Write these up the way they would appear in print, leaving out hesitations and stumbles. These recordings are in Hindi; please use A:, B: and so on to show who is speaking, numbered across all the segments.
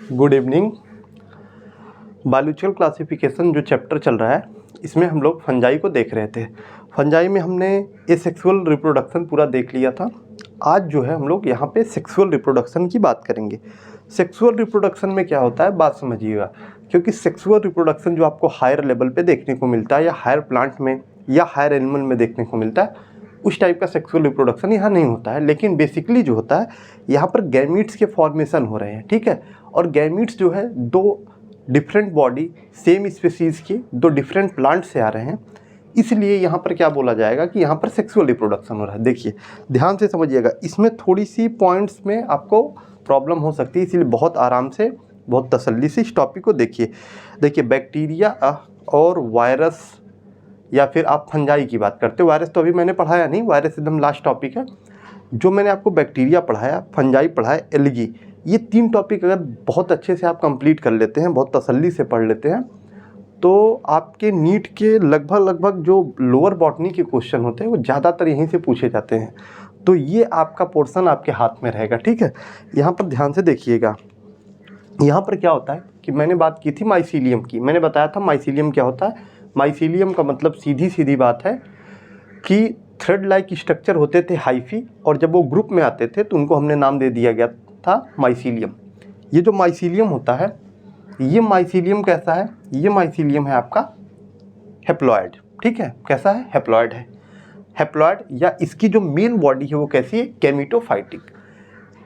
A: Good evening. बायोलॉजिकल क्लासिफिकेशन जो चैप्टर चल रहा है इसमें हम लोग फंजाई को देख रहे थे। फंजाई में हमने एसेक्सुअल रिप्रोडक्शन पूरा देख लिया था। आज जो है हम लोग यहाँ पे सेक्सुअल रिप्रोडक्शन की बात करेंगे। सेक्सुअल रिप्रोडक्शन में क्या होता है बात समझिएगा, क्योंकि सेक्सुअल रिप्रोडक्शन जो आपको हायर लेवल पे देखने को मिलता है या हायर प्लांट में या हायर एनिमल में देखने को मिलता है, उस टाइप का सेक्सुअल रिप्रोडक्शन यहाँ नहीं होता है। लेकिन बेसिकली जो होता है यहाँ पर गैमीट्स के फॉर्मेशन हो रहे हैं, ठीक है। और गैमीट्स जो है दो डिफरेंट बॉडी सेम स्पीसीज़ की दो डिफरेंट प्लांट से आ रहे हैं, इसलिए यहाँ पर क्या बोला जाएगा कि यहाँ पर सेक्सुअल रिप्रोडक्शन हो रहा है। देखिए ध्यान से समझिएगा, इसमें थोड़ी सी पॉइंट्स में आपको प्रॉब्लम हो सकती है, इसलिए बहुत आराम से बहुत तसल्ली से इस टॉपिक को देखिए। देखिए बैक्टीरिया और वायरस या फिर आप फंजाई की बात करते हो, वायरस तो अभी मैंने पढ़ाया नहीं, वायरस एकदम लास्ट टॉपिक है। जो मैंने आपको बैक्टीरिया पढ़ाया, फंजाई पढ़ाया, एल्गी, ये तीन टॉपिक अगर बहुत अच्छे से आप कंप्लीट कर लेते हैं, बहुत तसल्ली से पढ़ लेते हैं, तो आपके नीट के लगभग जो लोअर बॉटनी के क्वेश्चन होते हैं वो ज़्यादातर यहीं से पूछे जाते हैं। तो ये आपका पोर्शन आपके हाथ में रहेगा, ठीक है। यहाँ पर ध्यान से देखिएगा, यहाँ पर क्या होता है कि मैंने बात की थी माइसीलियम की, मैंने बताया था माइसीलियम क्या होता है। माइसीलियम का मतलब सीधी बात है कि थ्रेड लाइक स्ट्रक्चर होते थे हाइफी, और जब वो ग्रुप में आते थे तो उनको हमने नाम दे दिया गया था माइसीलियम। ये जो माइसीलियम होता है, ये माइसीलियम कैसा है, ये माइसीलियम है आपका हेप्लॉइड, ठीक है। कैसा है, हेप्लॉइड है। हेप्लॉइड या इसकी जो मेन बॉडी है वो कैसी है, गैमेटोफाइटिक।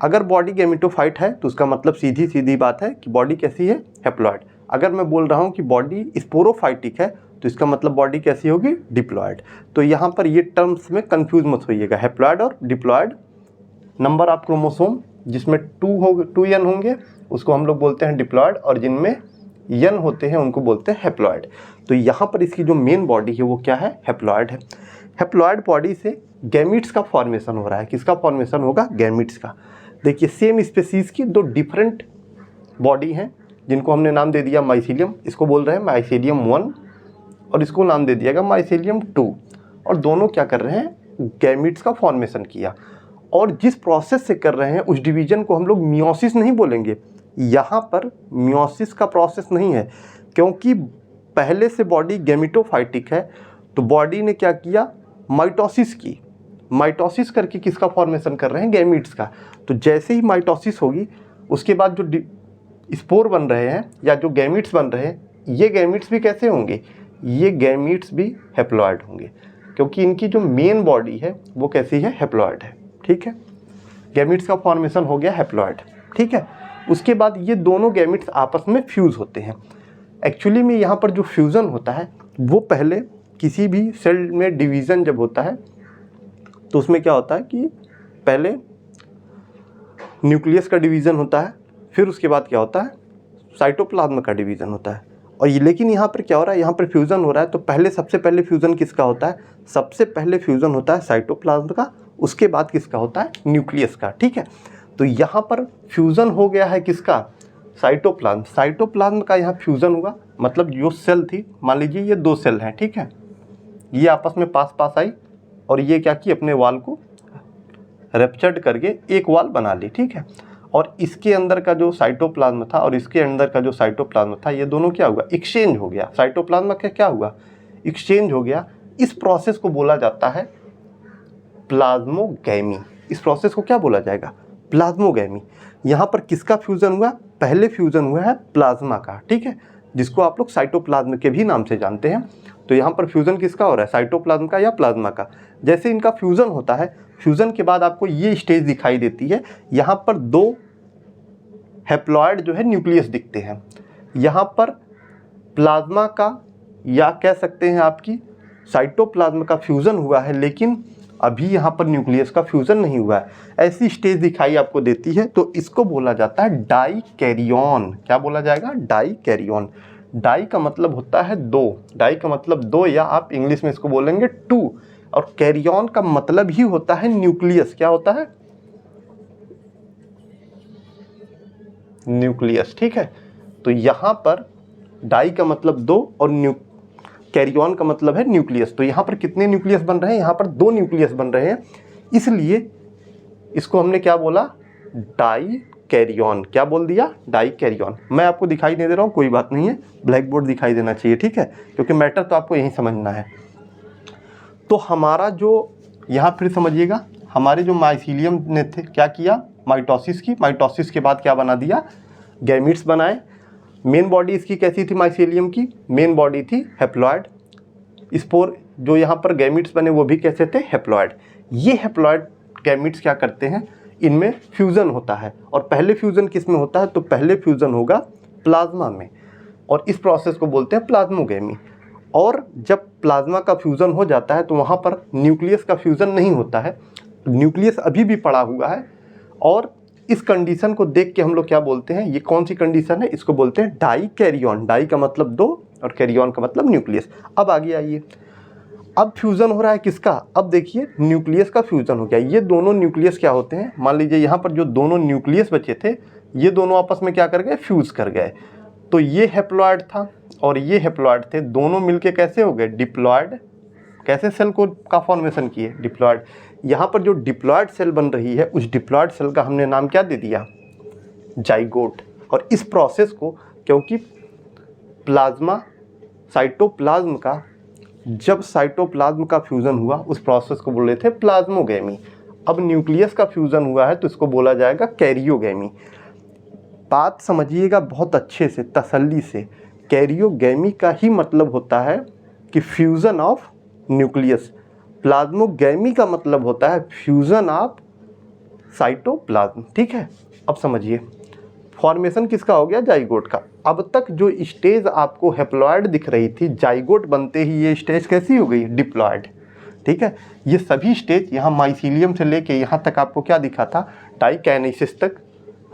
A: अगर बॉडी गैमेटोफाइट है तो उसका मतलब सीधी बात है कि बॉडी कैसी है, हेप्लॉइड। अगर मैं बोल रहा हूँ कि बॉडी स्पोरोफाइटिक है तो इसका मतलब बॉडी कैसी होगी, डिप्लॉइड। तो यहाँ पर ये टर्म्स में कंफ्यूज मत होइएगा, हेप्लॉइड और डिप्लॉइड। नंबर ऑफ क्रोमोसोम जिसमें 2 यन होंगे उसको हम लोग बोलते हैं डिप्लॉइड, और जिनमें यन होते हैं उनको बोलते हैं हेप्लॉइड। तो यहाँ पर इसकी जो मेन बॉडी है वो क्या है, हेप्लॉइड है। हेप्लॉइड बॉडी से गैमीट्स का फॉर्मेशन हो रहा है। किसका फॉर्मेशन होगा, गैमीट्स का। देखिए सेम स्पीसीज़ की दो डिफरेंट बॉडी हैं जिनको हमने नाम दे दिया माइसीलियम, इसको बोल रहे हैं माइसीलियम 1 और इसको नाम दे दिया गया माइसीलियम 2, और दोनों क्या कर रहे हैं, गैमीट्स का फॉर्मेशन किया। और जिस प्रोसेस से कर रहे हैं उस डिवीजन को हम लोग मियोसिस नहीं बोलेंगे। यहाँ पर मियोसिस का प्रोसेस नहीं है, क्योंकि पहले से बॉडी गैमेटोफाइटिक है तो बॉडी ने क्या किया, माइटोसिस की। माइटोसिस करके किसका फॉर्मेशन कर रहे हैं, गैमीट्स का। तो जैसे ही माइटोसिस होगी उसके बाद जो स्पोर बन रहे हैं या जो गैमीट्स बन रहे हैं, ये गैमीट्स भी कैसे होंगे, ये गैमीट्स भी हेप्लॉइड होंगे, क्योंकि इनकी जो मेन बॉडी है वो कैसी है, हेप्लॉइड है, ठीक है। गैमीट्स का फॉर्मेशन हो गया हेप्लॉइड, ठीक है। उसके बाद ये दोनों गैमीट्स आपस में फ्यूज़ होते हैं। एक्चुअली में यहाँ पर जो फ्यूज़न होता है वो पहले किसी भी सेल में डिवीज़न जब होता है तो उसमें क्या होता है कि पहले न्यूक्लियस का डिवीज़न होता है, फिर उसके बाद क्या होता है, साइटोप्लाज्म का डिवीज़न होता है। और ये लेकिन यहाँ पर क्या हो रहा है, यहाँ पर फ्यूज़न हो रहा है तो पहले सबसे पहले फ्यूज़न किसका होता है, सबसे पहले फ्यूज़न होता है साइटोप्लाज्म का, उसके बाद किसका होता है, न्यूक्लियस का, ठीक है। तो यहाँ पर फ्यूज़न हो गया है किसका, साइटोप्लाज्म। साइटोप्लाज्म का यहाँ फ्यूज़न हुआ, मतलब जो सेल थी, मान लीजिए ये दो सेल हैं, ठीक है, ये आपस में पास आई और ये क्या की, अपने वाल को रेप्चर्ड करके एक वाल बना ली, ठीक है। और इसके अंदर का जो साइटोप्लाज्म था और इसके अंदर का जो साइटोप्लाज्म था, ये दोनों क्या हुआ, एक्सचेंज हो गया। साइटोप्लाज्म का क्या हुआ, एक्सचेंज हो गया। इस प्रोसेस को बोला जाता है प्लाज्मोगैमी। इस प्रोसेस को क्या बोला जाएगा, प्लाज्मोगैमी। यहाँ पर किसका फ्यूज़न हुआ, पहले फ्यूज़न हुआ है प्लाज्मा का, ठीक है, जिसको आप लोग साइटोप्लाज्म के भी नाम से जानते हैं। तो यहाँ पर फ्यूज़न किसका हो रहा है, साइटोप्लाज्म का या प्लाज्मा का। जैसे इनका फ्यूज़न होता है, फ्यूज़न के बाद आपको ये स्टेज दिखाई देती है, यहाँ पर दो हेप्लॉइड जो है न्यूक्लियस दिखते हैं। यहाँ पर प्लाज्मा का या कह सकते हैं आपकी साइटोप्लाज्म का फ्यूज़न हुआ है, लेकिन अभी यहाँ पर न्यूक्लियस का फ्यूज़न नहीं हुआ है। ऐसी स्टेज दिखाई आपको देती है, तो इसको बोला जाता है डाइकैरियन। क्या बोला जाएगा, डाइकैरियन। डाई का मतलब होता है दो, डाई का मतलब दो, या आप इंग्लिश में इसको बोलेंगे 2, और कैरियन का मतलब ही होता है न्यूक्लियस। क्या होता है, न्यूक्लियस, ठीक है। तो यहाँ पर डाई का मतलब दो और कैरियन का मतलब है न्यूक्लियस। तो यहाँ पर कितने न्यूक्लियस बन रहे हैं, यहाँ पर 2 न्यूक्लियस बन रहे हैं, इसलिए इसको हमने क्या बोला, डाई कैरियन। क्या बोल दिया? Die carrion. मैं आपको दिखाई नहीं दे रहा हूँ, कोई बात नहीं है, ब्लैक बोर्ड दिखाई देना चाहिए, ठीक है, क्योंकि मैटर तो आपको यही समझना है। तो हमारा जो यहाँ फिर समझिएगा, हमारे जो माइसीलियम ने थे क्या किया? माइटोसिस की। माइटोसिस के बाद क्या बना दिया? गैमीट्स बनाए। मेन बॉडी इसकी कैसी थी माइसीलियम की? मेन बॉडी थी हैप्लॉइड। स्पोर जो यहाँ पर गैमीट्स बने वो भी कैसे थे? हैप्लॉइड। ये हैप्लॉइड गैमीट्स क्या करते हैं? इनमें फ्यूज़न होता है। और पहले फ्यूज़न किस में होता है? तो पहले फ्यूज़न होगा प्लाज्मा में, और इस प्रोसेस को बोलते हैं प्लाज्मोगैमी। और जब प्लाज्मा का फ्यूज़न हो जाता है तो वहाँ पर न्यूक्लियस का फ्यूज़न नहीं होता है, न्यूक्लियस अभी भी पड़ा हुआ है। और इस कंडीशन को देख के हम लोग क्या बोलते हैं? ये कौन सी कंडीशन है? इसको बोलते हैं डाई कैरियन। डाई का मतलब दो और कैरियन का मतलब न्यूक्लियस। अब आगे आइए, अब फ्यूज़न हो रहा है किसका? अब देखिए न्यूक्लियस का फ्यूज़न हो गया। ये दोनों न्यूक्लियस क्या होते हैं? मान लीजिए यहाँ पर जो दोनों न्यूक्लियस बचे थे, ये दोनों आपस में क्या कर गए? फ्यूज़ कर गए। तो ये हैप्लॉइड था और ये हैप्लॉइड थे, दोनों मिलके कैसे हो गए? डिप्लॉइड। कैसे सेल को का फॉर्मेशन किए? डिप्लॉइड। यहाँ पर जो डिप्लॉइड सेल बन रही है, उस डिप्लॉइड सेल का हमने नाम क्या दे दिया? जाइगोट। और इस प्रोसेस को, क्योंकि प्लाज्मा साइटोप्लाज्म का, जब साइटोप्लाज्म का फ्यूज़न हुआ उस प्रोसेस को बोल रहे थे प्लाज्मोगैमी। अब न्यूक्लियस का फ्यूज़न हुआ है तो इसको बोला जाएगा कैरियोगैमी। बात समझिएगा बहुत अच्छे से, तसल्ली से। कैरियोगैमी का ही मतलब होता है कि फ्यूज़न ऑफ न्यूक्लियस। प्लाज्मोगैमी का मतलब होता है फ्यूज़न ऑफ साइटोप्लाज्म, ठीक है। अब समझिए फॉर्मेशन किसका हो गया? जाइगोट का। अब तक जो स्टेज आपको हैप्लॉइड दिख रही थी, जाइगोट बनते ही ये स्टेज कैसी हो गई? डिप्लॉइड, ठीक है। ये सभी स्टेज यहाँ माइसीलियम से लेके यहाँ तक आपको क्या दिखा था? डाइकाइनेसिस तक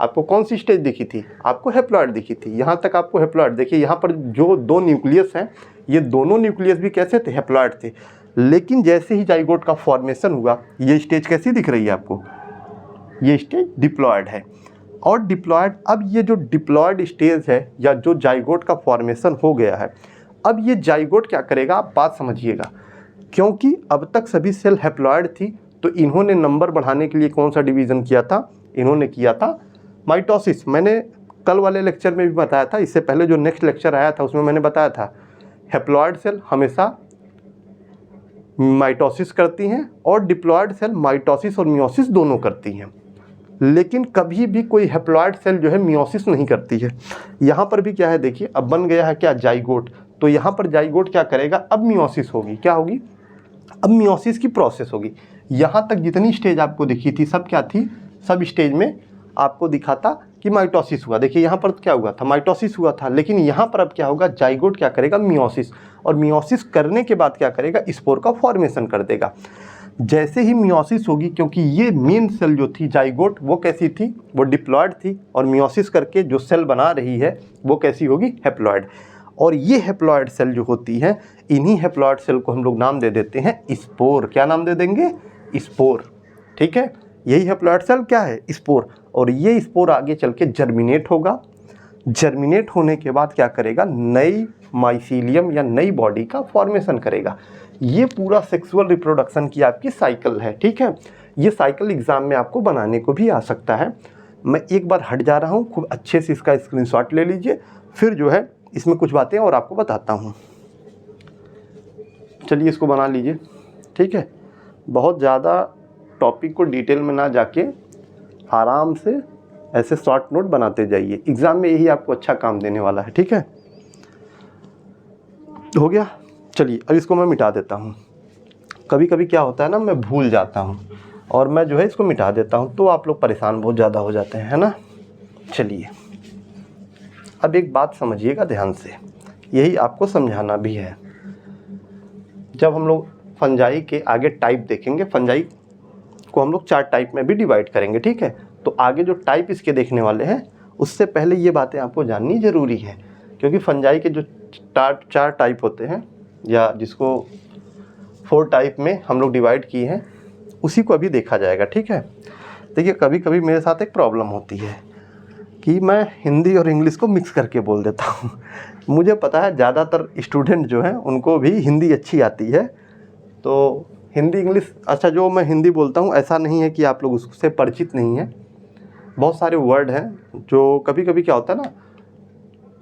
A: आपको कौन सी स्टेज दिखी थी? आपको हैप्लॉइड दिखी थी। यहाँ तक आपको हैप्लॉइड। देखिए यहाँ पर जो दो न्यूक्लियस हैं, ये दोनों न्यूक्लियस भी कैसे थे? हैप्लॉइड थे। लेकिन जैसे ही जाइगोट का फॉर्मेशन हुआ, ये स्टेज कैसी दिख रही है आपको? ये स्टेज डिप्लॉइड है। और डिप्लॉइड, अब ये जो डिप्लॉइड स्टेज है या जो जाइगोट का फॉर्मेशन हो गया है, अब ये जाइगोट क्या करेगा? आप बात समझिएगा। क्योंकि अब तक सभी सेल हैप्लॉइड थी, तो इन्होंने नंबर बढ़ाने के लिए कौन सा डिवीज़न किया था? इन्होंने किया था माइटोसिस। मैंने कल वाले लेक्चर में भी बताया था, इससे पहले जो नेक्स्ट लेक्चर आया था उसमें मैंने बताया था हैप्लॉइड सेल हमेशा माइटोसिस करती हैं और डिप्लॉइड सेल माइटोसिस और मियोसिस दोनों करती हैं। लेकिन कभी भी कोई हैप्लॉइड सेल जो है मियोसिस नहीं करती है। यहाँ पर भी क्या है देखिए, अब बन गया है क्या? जाइगोट। तो यहाँ पर जाइगोट क्या करेगा? अब मियोसिस होगी। क्या होगी? अब मियोसिस की प्रोसेस होगी। यहाँ तक जितनी स्टेज आपको दिखी थी सब क्या थी? सब स्टेज में आपको दिखा था कि माइटोसिस हुआ। देखिए यहाँ पर क्या हुआ था? माइटोसिस हुआ था। लेकिन यहाँ पर अब क्या होगा? जाइगोट क्या करेगा? मियोसिस। और मियोसिस करने के बाद क्या करेगा? स्पोर का फॉर्मेशन कर देगा। जैसे ही मियोसिस होगी, क्योंकि ये मेन सेल जो थी जाइगोट, वो कैसी थी? वो डिप्लॉइड थी। और मियोसिस करके जो सेल बना रही है वो कैसी होगी? हैप्लॉइड। और ये हैप्लॉइड सेल जो होती है, इन्हीं हैप्लॉइड सेल को हम लोग नाम दे देते हैं स्पोर। क्या नाम दे देंगे? स्पोर, ठीक है। यही हैप्लॉइड सेल क्या है? स्पोर। और ये स्पोर आगे चल के जर्मिनेट होगा। जर्मिनेट होने के बाद क्या करेगा? नई माइसीलियम या नई बॉडी का फॉर्मेशन करेगा। ये पूरा सेक्सुअल रिप्रोडक्शन की आपकी साइकिल है, ठीक है। ये साइकिल एग्ज़ाम में आपको बनाने को भी आ सकता है। मैं एक बार हट जा रहा हूँ, खूब अच्छे से इसका स्क्रीनशॉट ले लीजिए, फिर जो है इसमें कुछ बातें और आपको बताता हूँ। चलिए इसको बना लीजिए, ठीक है। बहुत ज़्यादा टॉपिक को डिटेल में ना जाके आराम से ऐसे शॉर्ट नोट बनाते जाइए। एग्ज़ाम में यही आपको अच्छा काम देने वाला है, ठीक है। हो गया। चलिए अब इसको मैं मिटा देता हूँ। कभी कभी क्या होता है ना, मैं भूल जाता हूँ और मैं जो है इसको मिटा देता हूँ, तो आप लोग परेशान बहुत ज़्यादा हो जाते हैं, है ना। चलिए अब एक बात समझिएगा ध्यान से, यही आपको समझाना भी है। जब हम लोग फंजाई के आगे टाइप देखेंगे, फंजाई को हम लोग 4 टाइप में भी डिवाइड करेंगे, ठीक है। तो आगे जो टाइप इसके देखने वाले हैं, उससे पहले ये बातें आपको जाननी ज़रूरी है, क्योंकि फंजाई के जो 4 टाइप होते हैं, या जिसको 4 टाइप में हम लोग डिवाइड किए हैं, उसी को अभी देखा जाएगा, ठीक है। देखिए कभी कभी मेरे साथ एक प्रॉब्लम होती है कि मैं हिंदी और इंग्लिश को मिक्स करके बोल देता हूँ। मुझे पता है ज़्यादातर स्टूडेंट जो हैं उनको भी हिंदी अच्छी आती है, तो हिंदी इंग्लिश, अच्छा जो मैं हिंदी बोलता हूँ ऐसा नहीं है कि आप लोग उससे परिचित नहीं हैं। बहुत सारे वर्ड हैं जो कभी कभी क्या होता है ना,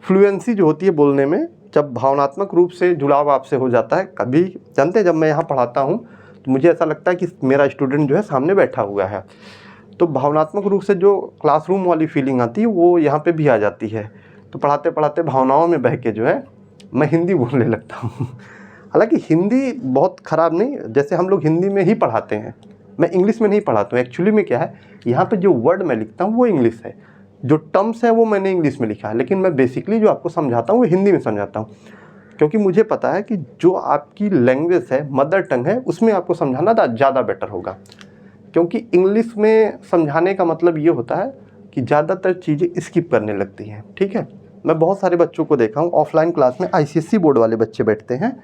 A: फ्लुएंसी जो होती है बोलने में, जब भावनात्मक रूप से जुड़ाव आपसे हो जाता है, कभी जानते हैं जब मैं यहाँ पढ़ाता हूँ तो मुझे ऐसा लगता है कि मेरा स्टूडेंट जो है सामने बैठा हुआ है, तो भावनात्मक रूप से जो क्लासरूम वाली फीलिंग आती है वो यहाँ पे भी आ जाती है। तो पढ़ाते पढ़ाते भावनाओं में बह के जो है मैं हिंदी बोलने लगता हूँ। हालांकि हिंदी बहुत ख़राब नहीं, जैसे हम लोग हिंदी में ही पढ़ाते हैं, मैं इंग्लिश में नहीं पढ़ाता हूँ। एक्चुअली में क्या है, यहाँ पे जो वर्ड मैं लिखता हूँ वो इंग्लिश है, जो टर्म्स है वो मैंने इंग्लिश में लिखा है, लेकिन मैं बेसिकली जो आपको समझाता हूँ वो हिंदी में समझाता हूँ, क्योंकि मुझे पता है कि जो आपकी लैंग्वेज है, मदर टंग है, उसमें आपको समझाना ज़्यादा बेटर होगा। क्योंकि इंग्लिश में समझाने का मतलब ये होता है कि ज़्यादातर चीज़ें स्किप करने लगती हैं। ठीक है, मैं बहुत सारे बच्चों को देखा हूँ ऑफलाइन क्लास में, ICSE बोर्ड वाले बच्चे बैठते हैं,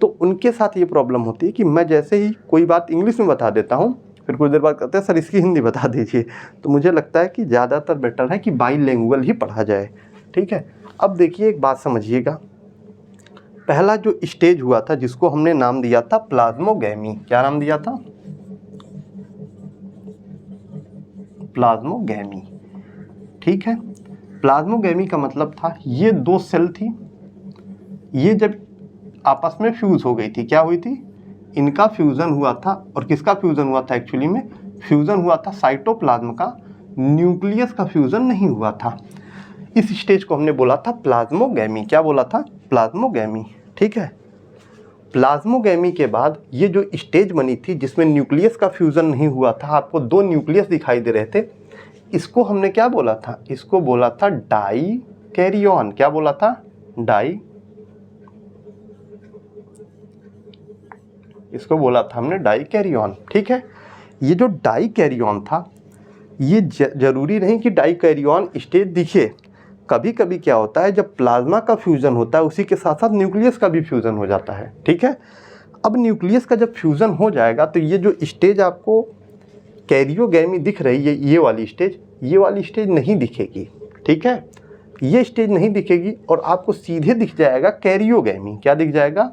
A: तो उनके साथ ये प्रॉब्लम होती है कि मैं जैसे ही कोई बात इंग्लिश में बता देता हूँ, फिर कुछ देर बाद कहते हैं सर इसकी हिंदी बता दीजिए। तो मुझे लगता है कि ज़्यादातर बेटर है कि बाईलिंगुअल ही पढ़ा जाए। ठीक है, अब देखिए एक बात समझिएगा, पहला जो स्टेज हुआ था जिसको हमने नाम दिया था प्लाज्मोगैमी, क्या नाम दिया था? प्लाज्मोगैमी। ठीक है, प्लाज्मोगैमी का मतलब था ये दो सेल थी, ये जब आपस में फ्यूज़ हो गई थी, क्या हुई थी? इनका फ्यूज़न हुआ था। और किसका फ्यूज़न हुआ था? एक्चुअली में फ्यूज़न हुआ था साइटोप्लाज्म का, न्यूक्लियस का फ्यूज़न नहीं हुआ था। इस स्टेज को हमने बोला था प्लाज्मोगैमी। क्या बोला था? प्लाज्मोगैमी। ठीक है, प्लाज्मोगैमी के बाद ये जो स्टेज बनी थी जिसमें न्यूक्लियस का फ्यूज़न नहीं हुआ था, आपको दो न्यूक्लियस दिखाई दे रहे थे, इसको हमने क्या बोला था? इसको बोला था डाई कैरियन। क्या बोला था? इसको बोला था हमने डाई कैरियन। ठीक है, ये जो डाई कैरियन था, ये जरूरी नहीं कि डाई कैरियन स्टेज दिखे, कभी कभी क्या होता है जब प्लाज्मा का फ्यूज़न होता है उसी के साथ साथ न्यूक्लियस का भी फ्यूज़न हो जाता है। ठीक है, अब न्यूक्लियस का जब फ्यूज़न हो जाएगा तो ये जो स्टेज आपको कैरियोगैमी दिख रही है, ये वाली स्टेज नहीं दिखेगी। ठीक है, ये स्टेज नहीं दिखेगी और आपको सीधे दिख जाएगा कैरियोगैमी। क्या दिख जाएगा?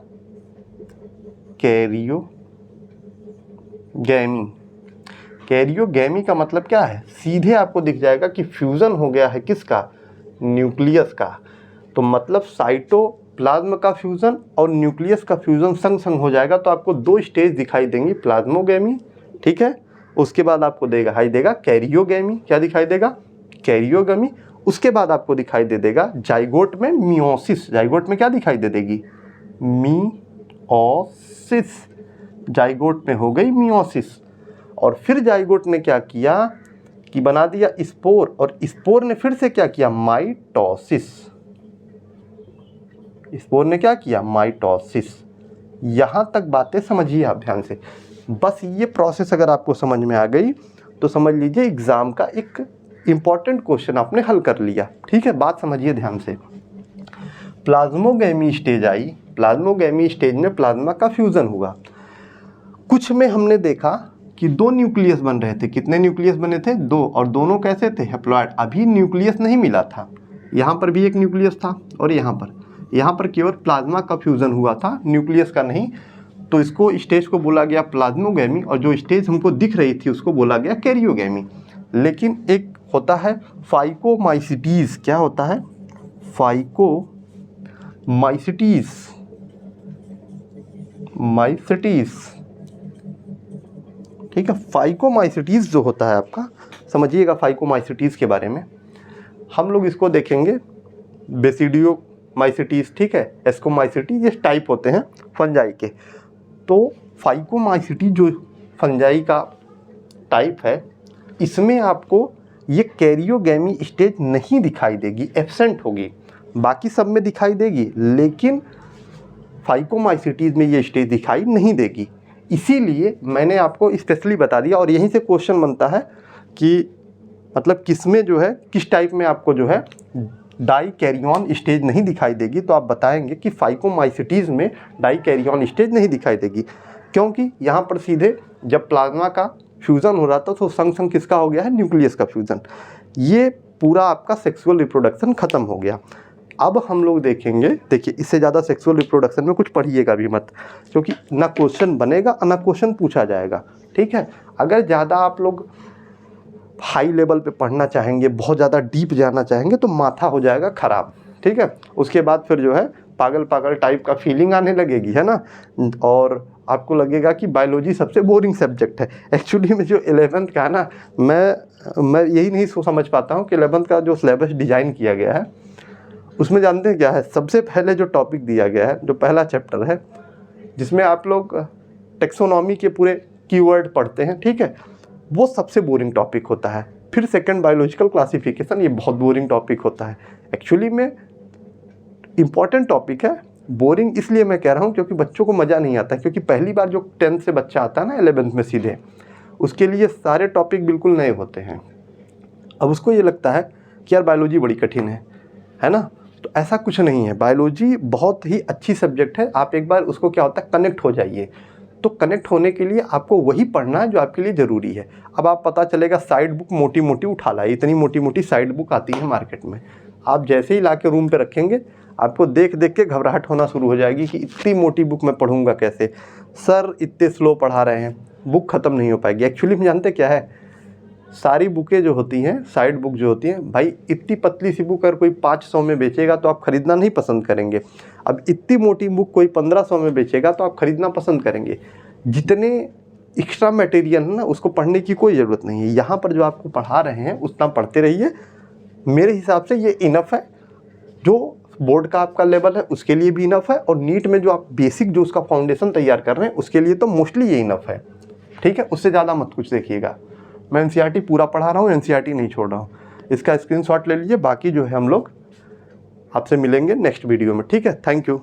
A: कैरियोगैमी का मतलब क्या है? सीधे आपको दिख जाएगा कि फ्यूज़न हो गया है किसका? न्यूक्लियस का। तो मतलब साइटोप्लाज्म का फ्यूज़न और न्यूक्लियस का फ्यूज़न संग संग हो जाएगा, तो आपको दो स्टेज दिखाई देंगी, प्लाज्मोगैमी। ठीक है, उसके बाद आपको दिखाई देगा कैरियोगैमी। क्या दिखाई देगा? कैरियोगैमी। उसके बाद आपको दिखाई दे देगा जाइगोट में मियोसिस। जाइगोट में क्या दिखाई दे देगी? मियोसिस। जाइगोट में हो गई मियोसिस। और फिर जाइगोट ने क्या किया कि बना दिया स्पोर, और स्पोर ने फिर से क्या किया? माइटोसिस। स्पोर ने क्या किया? माइटोसिस। यहाँ तक बातें समझिए आप ध्यान से। बस ये प्रोसेस अगर आपको समझ में आ गई तो समझ लीजिए एग्ज़ाम का एक इम्पॉर्टेंट क्वेश्चन आपने हल कर लिया। ठीक है, बात समझिए ध्यान से। Plasmogamy stage I, plasmogamy stage में प्लाज्मा का फ्यूज़न हुआ। कुछ में हमने देखा कि दो न्यूक्लियस बन रहे थे। कितने न्यूक्लियस बने थे? दो, और दोनों कैसे थे? हैप्लॉइड। अभी न्यूक्लियस नहीं मिला था, यहाँ पर भी एक न्यूक्लियस था और यहाँ पर केवल प्लाज्मा का फ्यूज़न हुआ था, न्यूक्लियस का नहीं। तो इसको स्टेज को बोला गया प्लाज्मोगैमी, और जो स्टेज हमको दिख रही थी उसको बोला गया कैरियोगैमी। लेकिन एक होता है फाइकोमाइसिटीज़। क्या होता है? फाइकोमाइसिटीज़। ठीक है, फाइकोमाइसिटीज़ जो होता है आपका, समझिएगा फाइकोमाइसिटीज़ के बारे में। हम लोग इसको देखेंगे बेसिडियोमाइसिटीज़। ठीक है, एस्कोमाइसिटीज़, ये टाइप होते हैं फंजाई के। तो फाइकोमाइसिटी जो फंजाई का टाइप है, इसमें आपको ये कैरियोगैमी स्टेज नहीं दिखाई देगी, एब्सेंट होगी। बाकी सब में दिखाई देगी, लेकिन फाइकोमाइसिटीज़ में ये स्टेज दिखाई नहीं देगी। इसीलिए मैंने आपको स्पेशली बता दिया, और यहीं से क्वेश्चन बनता है कि मतलब किस में जो है, किस टाइप में आपको जो है डाई कैरियन स्टेज नहीं दिखाई देगी। तो आप बताएंगे कि फाइकोमाइसिटीज़ में डाई कैरियन स्टेज नहीं दिखाई देगी, क्योंकि यहाँ पर सीधे जब प्लाज्मा का फ्यूज़न हो रहा था तो संग संग किसका हो गया है? न्यूक्लियस का फ्यूज़न। ये पूरा आपका सेक्सुअल रिप्रोडक्शन ख़त्म हो गया। अब हम लोग देखेंगे, देखिए इससे ज़्यादा सेक्सुअल रिप्रोडक्शन में कुछ पढ़िएगा भी मत, क्योंकि ना क्वेश्चन बनेगा ना क्वेश्चन पूछा जाएगा। ठीक है, अगर ज़्यादा आप लोग हाई लेवल पे पढ़ना चाहेंगे, बहुत ज़्यादा डीप जाना चाहेंगे तो माथा हो जाएगा ख़राब, ठीक है। उसके बाद फिर जो है पागल पागल टाइप का फीलिंग आने लगेगी, है ना, और आपको लगेगा कि बायोलॉजी सबसे बोरिंग सब्जेक्ट है। एक्चुअली में जो 11th का है ना, मैं यही नहीं समझ पाता हूँ कि 11th का जो सिलेबस डिज़ाइन किया गया है उसमें जानते हैं क्या है, सबसे पहले जो टॉपिक दिया गया है, जो पहला चैप्टर है जिसमें आप लोग टेक्सोनॉमी के पूरे कीवर्ड पढ़ते हैं, ठीक है, वो सबसे बोरिंग टॉपिक होता है। फिर सेकंड बायोलॉजिकल क्लासिफिकेशन, ये बहुत बोरिंग टॉपिक होता है। एक्चुअली में इम्पॉर्टेंट टॉपिक है, बोरिंग इसलिए मैं कह रहा हूँ क्योंकि बच्चों को मज़ा नहीं आता, क्योंकि पहली बार जो 10th से बच्चा आता है ना 11th में सीधे, उसके लिए सारे टॉपिक बिल्कुल नए होते हैं। अब उसको ये लगता है कि यार बायोलॉजी बड़ी कठिन है ना, तो ऐसा कुछ नहीं है। बायोलॉजी बहुत ही अच्छी सब्जेक्ट है। आप एक बार उसको क्या होता है कनेक्ट हो जाइए, तो कनेक्ट होने के लिए आपको वही पढ़ना है जो आपके लिए ज़रूरी है। अब आप पता चलेगा साइड बुक मोटी मोटी उठा लाइए, इतनी मोटी मोटी साइड बुक आती है मार्केट में, आप जैसे ही ला के रूम पे रखेंगे आपको देख देख के घबराहट होना शुरू हो जाएगी कि इतनी मोटी बुक मैं पढ़ूंगा कैसे, सर इतने स्लो पढ़ा रहे हैं, बुक ख़त्म नहीं हो पाएगी। एक्चुअली में जानते क्या है, सारी बुकें जो होती हैं, साइड बुक जो होती हैं, भाई इतनी पतली सी बुक अगर कोई 500 में बेचेगा तो आप ख़रीदना नहीं पसंद करेंगे। अब इतनी मोटी बुक कोई 1500 में बेचेगा तो आप ख़रीदना पसंद करेंगे। जितने एक्स्ट्रा मटेरियल है ना, उसको पढ़ने की कोई ज़रूरत नहीं है। यहाँ पर जो आपको पढ़ा रहे हैं उतना पढ़ते रहिए, मेरे हिसाब से ये इनफ है। जो बोर्ड का आपका लेवल है उसके लिए भी इनफ है, और नीट में जो आप बेसिक जो उसका फाउंडेशन तैयार कर रहे हैं उसके लिए तो मोस्टली ये इनफ है, ठीक है। उससे ज़्यादा मत कुछ देखिएगा। मैं एनसीईआरटी पूरा पढ़ा रहा हूँ, एनसीईआरटी नहीं छोड़ रहा हूँ। इसका स्क्रीनशॉट ले लीजिए। बाकी जो है हम लोग आपसे मिलेंगे नेक्स्ट वीडियो में, ठीक है। Thank you.